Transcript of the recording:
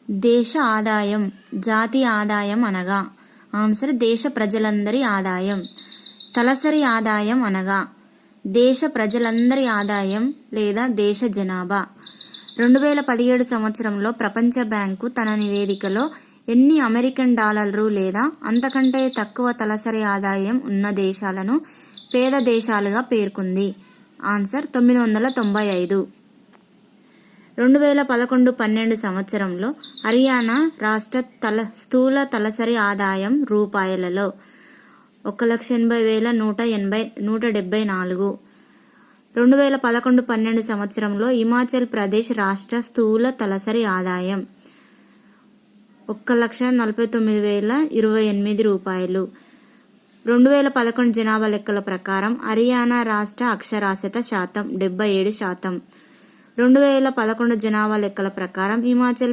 దేశ ఆదాయం, జాతీయ ఆదాయం అనగా ఆన్సర్ దేశ ప్రజలందరి ఆదాయం. తలసరి ఆదాయం అనగా దేశ ప్రజలందరి ఆదాయం లేదా దేశ జనాభా. 2017 సంవత్సరంలో ప్రపంచ బ్యాంకు తన నివేదికలో ఎన్ని అమెరికన్ డాలర్లు లేదా అంతకంటే తక్కువ తలసరి ఆదాయం ఉన్న దేశాలను పేద దేశాలుగా పేర్కొంది. ఆన్సర్ 995. 2011-12 సంవత్సరంలో హర్యానా రాష్ట్ర స్థూల తలసరి ఆదాయం రూపాయలలో 1,80,174. 2011-12 సంవత్సరంలో హిమాచల్ ప్రదేశ్ రాష్ట్ర స్థూల తలసరి ఆదాయం 1,49,028 రూపాయలు. 2011 జనాభా లెక్కల ప్రకారం హర్యానా రాష్ట్ర అక్షరాస్యత శాతం 77%. 2011 జనాభా లెక్కల ప్రకారం హిమాచల్